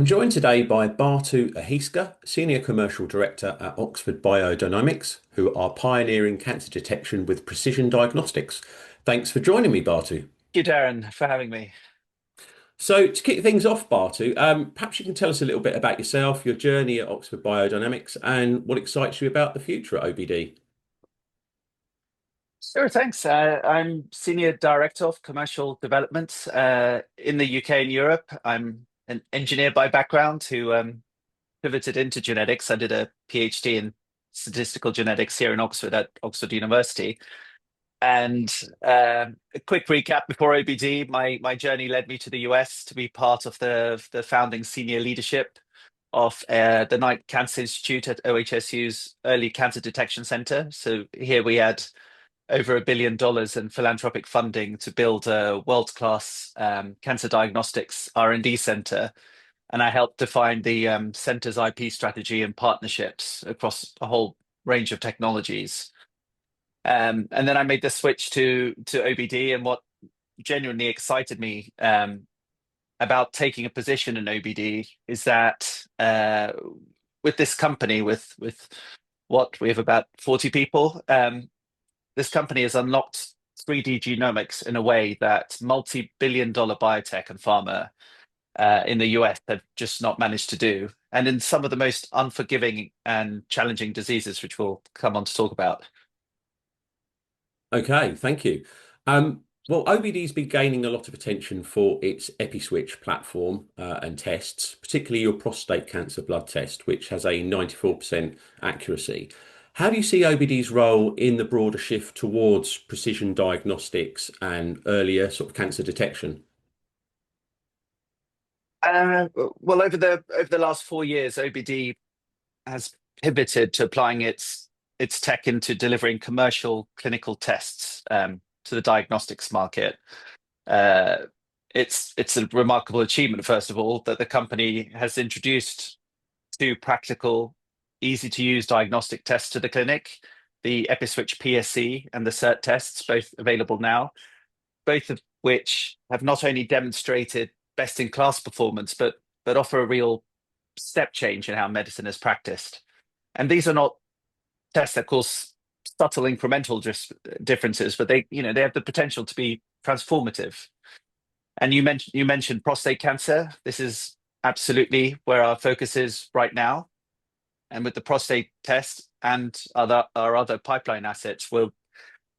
I'm joined today by Bartu Ahiska, Senior Commercial Director at Oxford BioDynamics, who are pioneering cancer detection with precision diagnostics. Thanks for joining me, Bartu. Thank you, Darren, for having me. So, to kick things off, Bartu, perhaps you can tell us a little bit about yourself, your journey at Oxford BioDynamics, and what excites you about the future at OBD. Sure, thanks. I'm Senior Director of Commercial Development in the UK and Europe. I'm an engineer by background who pivoted into genetics. I did a PhD in statistical genetics here in Oxford at Oxford University. And a quick recap before OBD, my journey led me to the US to be part of the founding senior leadership of the Knight Cancer Institute at OHSU's Early Cancer Detection Center. So here we had over $1 billion in philanthropic funding to build a world-class cancer diagnostics R&D center. And I helped define the center's IP strategy and partnerships across a whole range of technologies. And then I made the switch to OBD, and what genuinely excited me about taking a position in OBD is that with this company, with what we have about 40 people, this company has unlocked 3D genomics in a way that multi-billion-dollar biotech and pharma in the US have just not managed to do, and in some of the most unforgiving and challenging diseases, which we'll come on to talk about. Okay, thank you. Well, OBD's been gaining a lot of attention for its EpiSwitch platform and tests, particularly your prostate cancer blood test, which has a 94% accuracy. How do you see OBD's role in the broader shift towards precision diagnostics and earlier sort of cancer detection? Well, over the last 4 years, OBD has pivoted to applying its tech into delivering commercial clinical tests to the diagnostics market. Uh, it's a remarkable achievement, first of all, that the company has introduced two practical, easy to use diagnostic tests to the clinic, the EpiSwitch PSC and the CERT tests, both available now, both of which have not only demonstrated best in class performance, but offer a real step change in how medicine is practiced. And these are not tests that cause subtle incremental differences, but they have the potential to be transformative. And you mentioned prostate cancer. This is absolutely where our focus is right now. And with the prostate test and our other pipeline assets, we're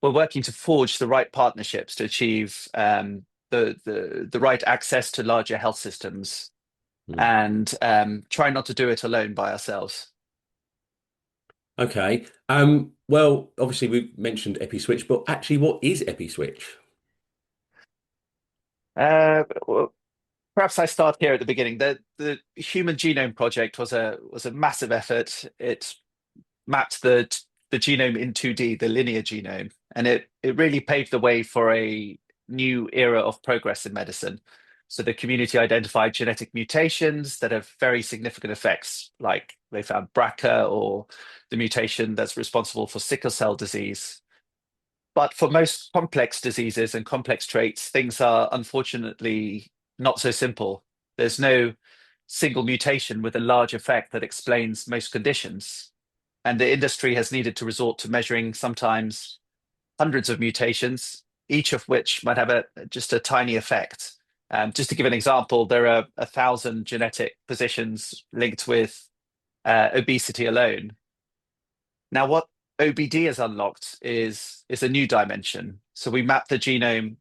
working to forge the right partnerships to achieve the right access to larger health systems, Hmm. and try not to do it alone by ourselves. Okay. Well, obviously we've mentioned EpiSwitch, but actually, what is EpiSwitch? Well, perhaps I start here at the beginning. The Human Genome Project was a massive effort. It mapped the genome in 2D, the linear genome, and it really paved the way for a new era of progress in medicine. So the community identified genetic mutations that have very significant effects, like they found BRCA, or the mutation that's responsible for sickle cell disease. But for most complex diseases and complex traits, things are unfortunately not so simple. There's no single mutation with a large effect that explains most conditions. And the industry has needed to resort to measuring sometimes hundreds of mutations, each of which might have just a tiny effect. Just to give an example, there are 1,000 genetic positions linked with obesity alone. Now, what OBD has unlocked is a new dimension. So we map the genome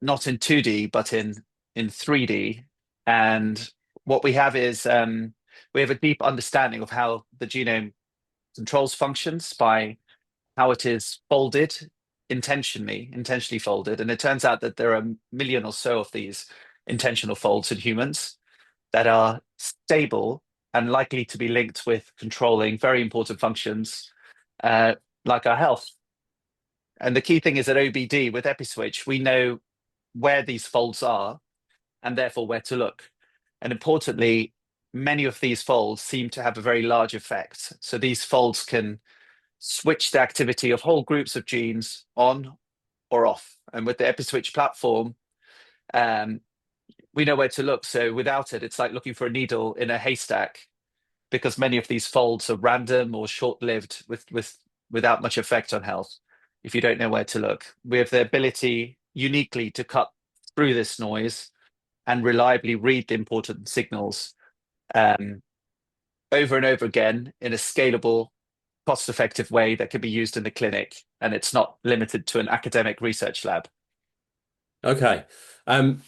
not in 2D, but in 3D. And what we have is we have a deep understanding of how the genome controls functions by how it is folded intentionally folded. And it turns out that there are a million or so of these intentional folds in humans that are stable and likely to be linked with controlling very important functions uh, like our health. And the key thing is that OBD with EpiSwitch, we know where these folds are and therefore where to look. And importantly, many of these folds seem to have a very large effect. So these folds can switch the activity of whole groups of genes on or off. And with the EpiSwitch platform, um, we know where to look. So without it, it's like looking for a needle in a haystack, because many of these folds are random or short-lived without much effect on health if you don't know where to look. We have the ability uniquely to cut through this noise and reliably read the important signals um, over and over again in a scalable, cost-effective way that can be used in the clinic, and it's not limited to an academic research lab. Okay.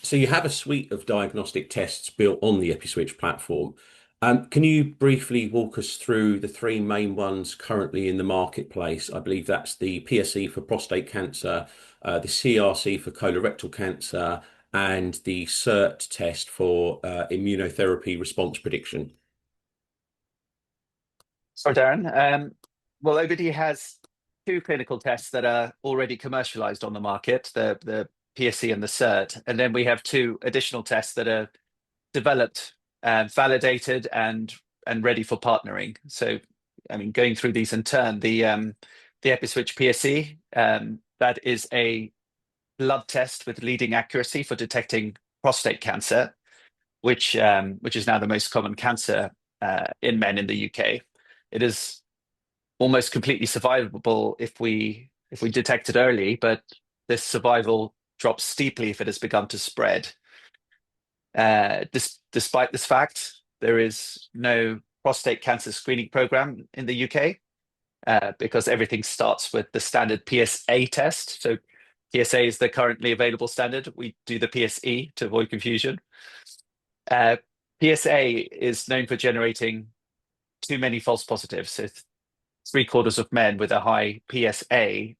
So you have a suite of diagnostic tests built on the EpiSwitch platform. Can you briefly walk us through the three main ones currently in the marketplace? I believe that's the PSE for prostate cancer, the CRC for colorectal cancer, and the CERT test for immunotherapy response prediction. Sorry, Darren. Well, OBD has two clinical tests that are already commercialized on the market, the PSE and the CERT. And then we have two additional tests that are developed, validated, and ready for partnering. So, I mean, going through these in turn, the EpiSwitch PSE, that is a blood test with leading accuracy for detecting prostate cancer, which is now the most common cancer in men in the UK. It is almost completely survivable if we detect it early, but this survival drops steeply if it has begun to spread. Despite this fact, there is no prostate cancer screening program in the UK because everything starts with the standard PSA test. So PSA is the currently available standard. We do the PSE to avoid confusion. PSA is known for generating too many false positives. So 3/4 of men with a high PSA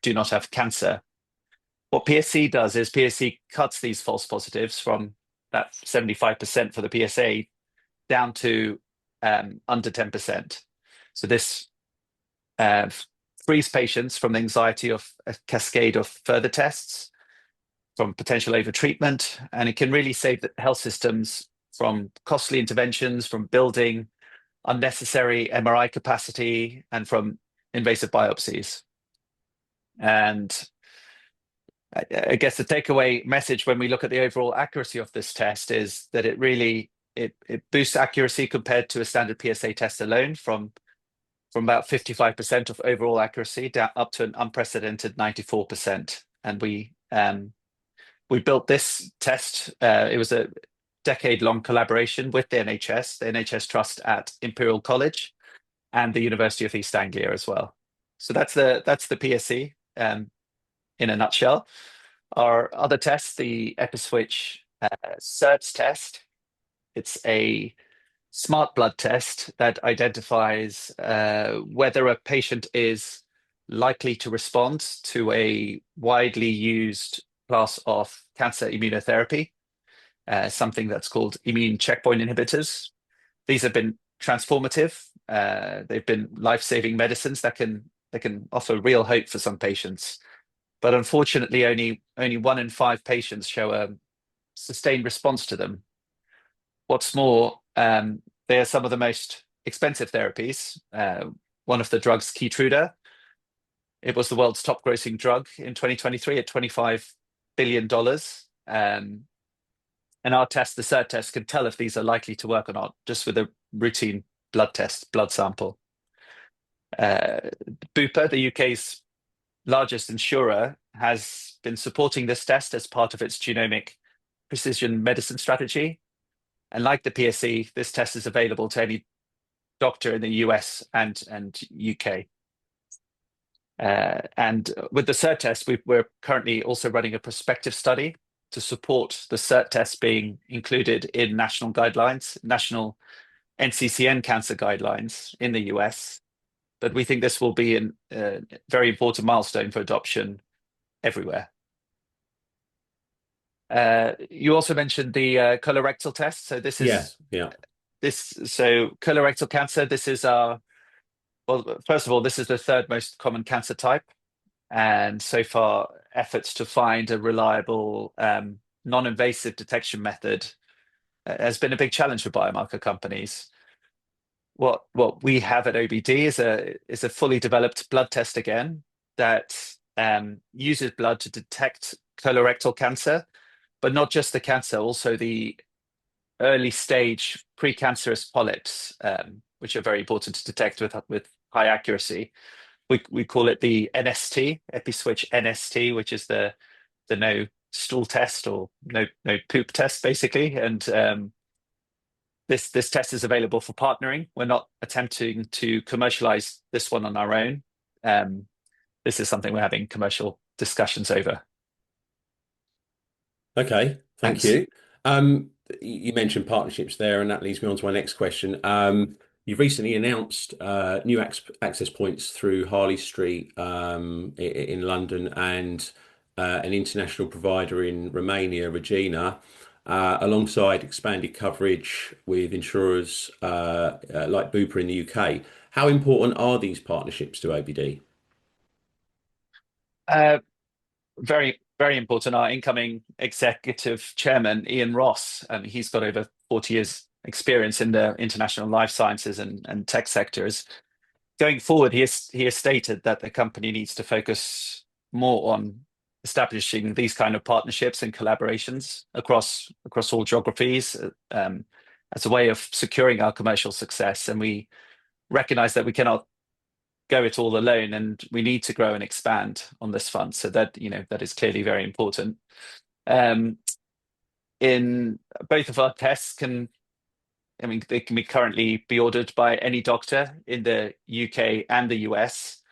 do not have cancer. What PSE does is PSE cuts these false positives from that 75% for the PSA down to under 10%. So this frees patients from the anxiety of a cascade of further tests, from potential overtreatment, and it can really save the health systems from costly interventions, from building unnecessary MRI capacity, and from invasive biopsies. And I guess the takeaway message when we look at the overall accuracy of this test is that it really it boosts accuracy compared to a standard PSA test alone from about 55% of overall accuracy down up to an unprecedented 94%. And we built this test. It was a decade-long collaboration with the NHS Trust at Imperial College, and the University of East Anglia as well. So that's the PSE in a nutshell. Our other test, the EpiSwitch CERT test, it's a smart blood test that identifies whether a patient is likely to respond to a widely used class of cancer immunotherapy, something that's called immune checkpoint inhibitors. These have been transformative. They've been life-saving medicines that can offer real hope for some patients. But unfortunately, only 1 in 5 patients show a sustained response to them. What's more, they are some of the most expensive therapies. One of the drugs, Keytruda, it was the world's top-grossing drug in 2023 at $25 billion. And our test, the CERT test, can tell if these are likely to work or not, just with a routine blood test, blood sample. Bupa, the UK's largest insurer, has been supporting this test as part of its genomic precision medicine strategy. And like the PSE, this test is available to any doctor in the US and UK. And with the CERT test, we're currently also running a prospective study to support the CERT test being included in national guidelines, national NCCN cancer guidelines in the US. But we think this will be a very important milestone for adoption everywhere. You also mentioned the colorectal test. So this is so colorectal cancer. This is well, first of all, this is the third most common cancer type, and so far, efforts to find a reliable non-invasive detection method has been a big challenge for biomarker companies. What we have at OBD is a fully developed blood test again that uses blood to detect colorectal cancer, but not just the cancer, also the early stage precancerous polyps, which are very important to detect with high accuracy. We call it the NST, EpiSwitch NST, which is the no stool test or no poop test, basically. And this test is available for partnering. We're not attempting to commercialize this one on our own. This is something we're having commercial discussions over. Okay, thank Thanks. you. You mentioned partnerships there, and that leads me on to my next question. You've recently announced new access points through Harley Street in London and an international provider in Romania, Regina, alongside expanded coverage with insurers like Bupa in the UK. How important are these partnerships to OBD? Uh, Very, very important. Our incoming executive chairman, Ian Ross, he's got over 40 years experience in the international life sciences and tech sectors. Going forward, he has stated that the company needs to focus more on establishing these kind of partnerships and collaborations across all geographies, as a way of securing our commercial success. And we recognize that we cannot go it all alone, and we need to grow and expand on this fund. So that is clearly very important. Um, in both of our tests they can be currently be ordered by any doctor in the UK and the US.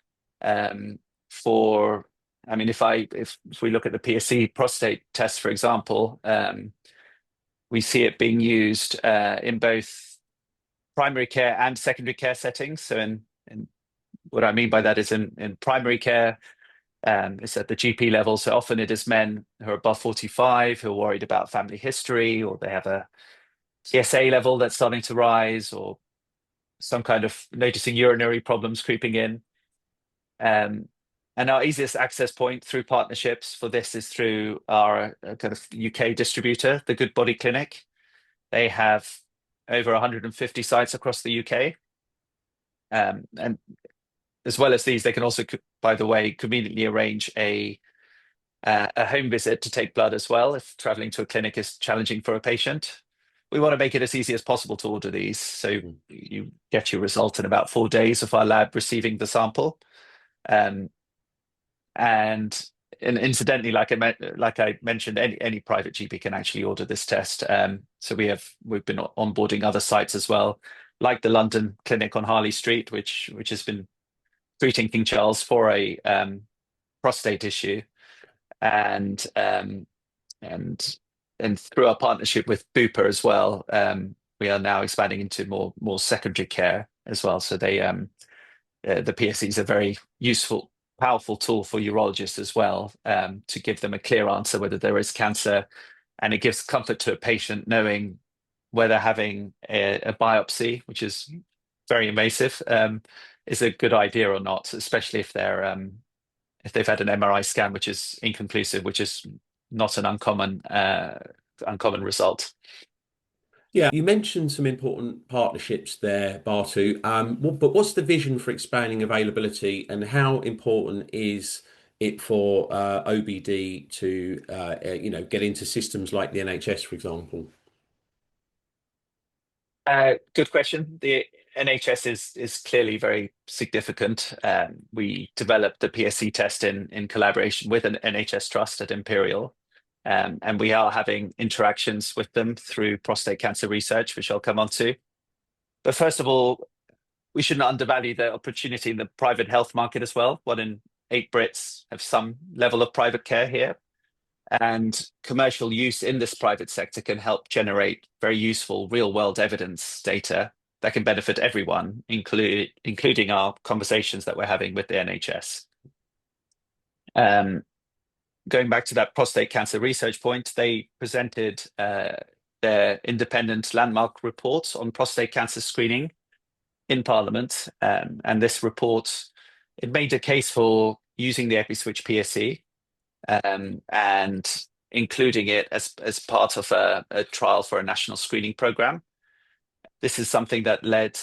For if we look at the PSC prostate test, for example, we see it being used in both primary care and secondary care settings. So in what I mean by that is in primary care, it's at the GP level. So often it is men who are above 45 who are worried about family history, or they have a TSA level that's starting to rise, or some kind of noticing urinary problems creeping in. And our easiest access point through partnerships for this is through our kind of UK distributor, the Good Body Clinic. They have over 150 sites across the UK. And as well as these, they can also, by the way, conveniently arrange a home visit to take blood as well if traveling to a clinic is challenging for a patient. We want to make it as easy as possible to order these, so you get your result in about 4 days of our lab receiving the sample. Um, and incidentally, like I mentioned, any private GP can actually order this test. So we've been onboarding other sites as well, like the London clinic on Harley Street, which has been treating King Charles for a prostate issue, and through our partnership with Bupa as well, we are now expanding into more secondary care as well. So the PSC is a very useful, powerful tool for urologists as well, to give them a clear answer whether there is cancer, and it gives comfort to a patient knowing whether having a biopsy, which is very invasive, is a good idea or not, especially if they've had an MRI scan which is inconclusive, which is not an uncommon result. Yeah, you mentioned some important partnerships there, Bartu. But what's the vision for expanding availability, and how important is it for OBD to get into systems like the NHS, for example? Good question. The NHS is clearly very significant. We developed the PSC test in collaboration with an NHS trust at Imperial. And we are having interactions with them through prostate cancer research, which I'll come on to. But first of all, we shouldn't undervalue the opportunity in the private health market as well. 1 in 8 Brits have some level of private care here. And commercial use in this private sector can help generate very useful real-world evidence data that can benefit everyone, including our conversations that we're having with the NHS. Going back to that prostate cancer research point, they presented their independent landmark report on prostate cancer screening in Parliament. And this report, it made a case for using the EpiSwitch PSC, and including it as part of a trial for a national screening program. This is something that led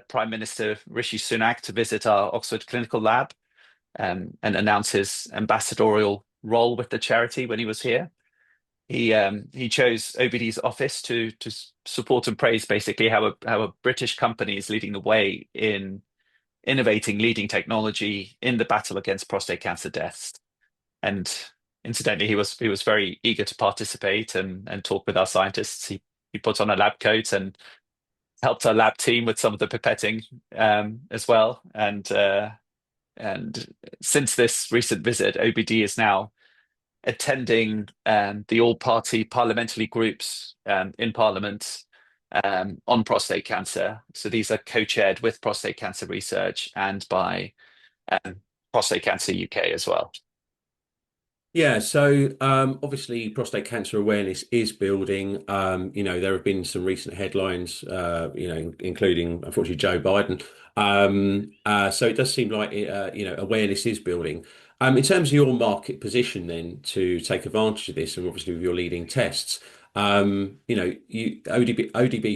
Prime Minister Rishi Sunak to visit our Oxford clinical lab, and announce his ambassadorial role with the charity when he was here. he chose OBD's office to support and praise basically how a British company is leading the way in innovating leading technology in the battle against prostate cancer deaths. And incidentally, he was very eager to participate and talk with our scientists. He put on a lab coat and helped our lab team with some of the pipetting as well. And since this recent visit, OBD is now attending the all-party parliamentary groups in Parliament on prostate cancer. So these are co-chaired with Prostate Cancer Research and by um, Prostate Cancer UK as well. Yeah, so obviously prostate cancer awareness is building. There have been some recent headlines, including unfortunately Joe Biden. So it does seem like awareness is building. In terms of your market position, then to take advantage of this, and obviously with your leading tests, ODB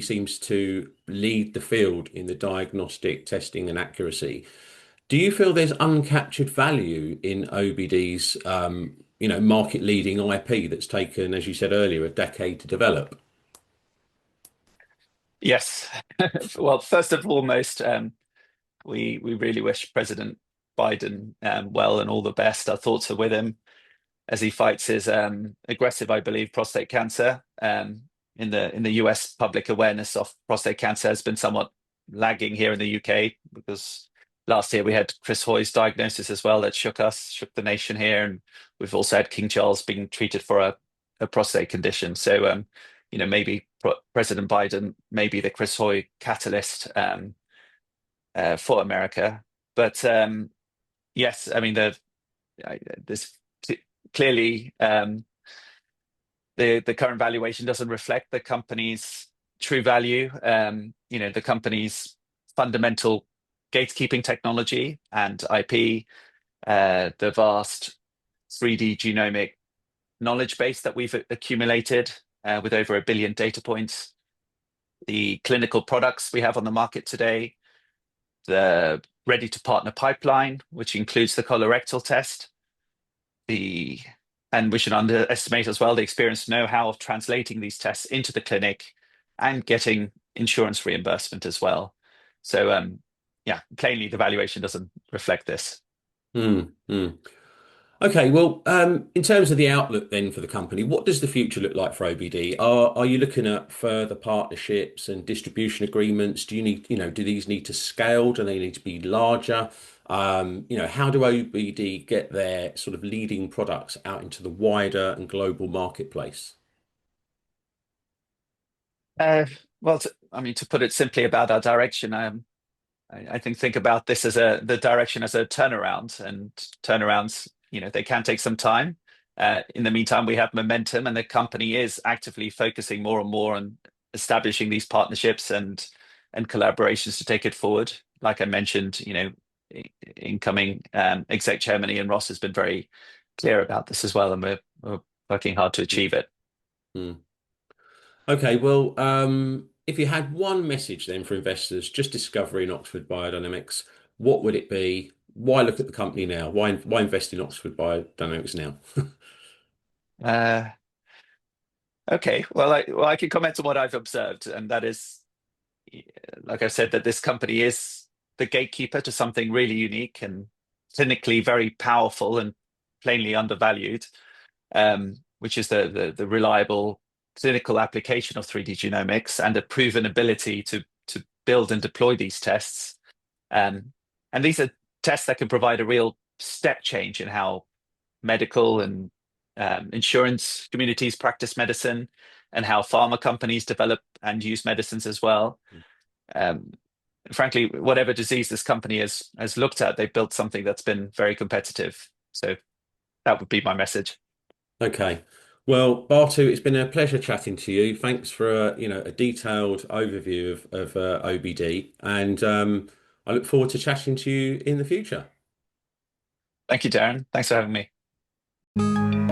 seems to lead the field in the diagnostic testing and accuracy. Do you feel there's uncaptured value in OBD's, market leading IP that's taken, as you said earlier, a decade to develop? Yes. Well, first and foremost, we really wish President Biden well and all the best. Our thoughts are with him as he fights his aggressive, I believe, prostate cancer. In the US, public awareness of prostate cancer has been somewhat lagging here in the UK because last year we had Chris Hoy's diagnosis as well that shook the nation here, and we've also had King Charles being treated for a prostate condition. So, maybe President Biden may be the Chris Hoy catalyst for America. But yes, I mean, this clearly the current valuation doesn't reflect the company's true value. The company's fundamental gatekeeping technology and IP, the vast 3D genomic knowledge base that we've accumulated with over 1 billion data points, the clinical products we have on the market today, the ready to partner pipeline, which includes the colorectal test, and we should underestimate as well the experience know-how of translating these tests into the clinic and getting insurance reimbursement as well. So, yeah, plainly the valuation doesn't reflect this. Hmm. Hmm. Okay, well, in terms of the outlook then for the company, what does the future look like for OBD? Are you looking at further partnerships and distribution agreements? Do these need to scale? Do they need to be larger? How do OBD get their sort of leading products out into the wider and global marketplace? Uh, well, to put it simply about our direction, I think about this as the direction as a turnaround, and turnarounds, they can take some time. In the meantime, we have momentum, and the company is actively focusing more and more on establishing these partnerships and collaborations to take it forward. Like I mentioned, incoming exec chairman Ian Ross has been very clear about this as well, and we're working hard to achieve it. Hmm. Okay, well, if you had one message then for investors just discovering Oxford BioDynamics, what would it be? Why look at the company now? Why invest in Oxford BioDynamics now? Uh, okay, well, I can comment on what I've observed, and that is, like I said, that this company is the gatekeeper to something really unique and clinically very powerful and plainly undervalued, which is the reliable clinical application of 3D genomics and a proven ability to build and deploy these tests. And these are tests that can provide a real step change in how medical and insurance communities practice medicine and how pharma companies develop and use medicines as well. Um, Frankly, whatever disease this company has looked at, they've built something that's been very competitive. So that would be my message. Okay. Well, Bartu, it's been a pleasure chatting to you. Thanks for a detailed overview of OBD, and I look forward to chatting to you in the future. Thank you, Darren. Thanks for having me.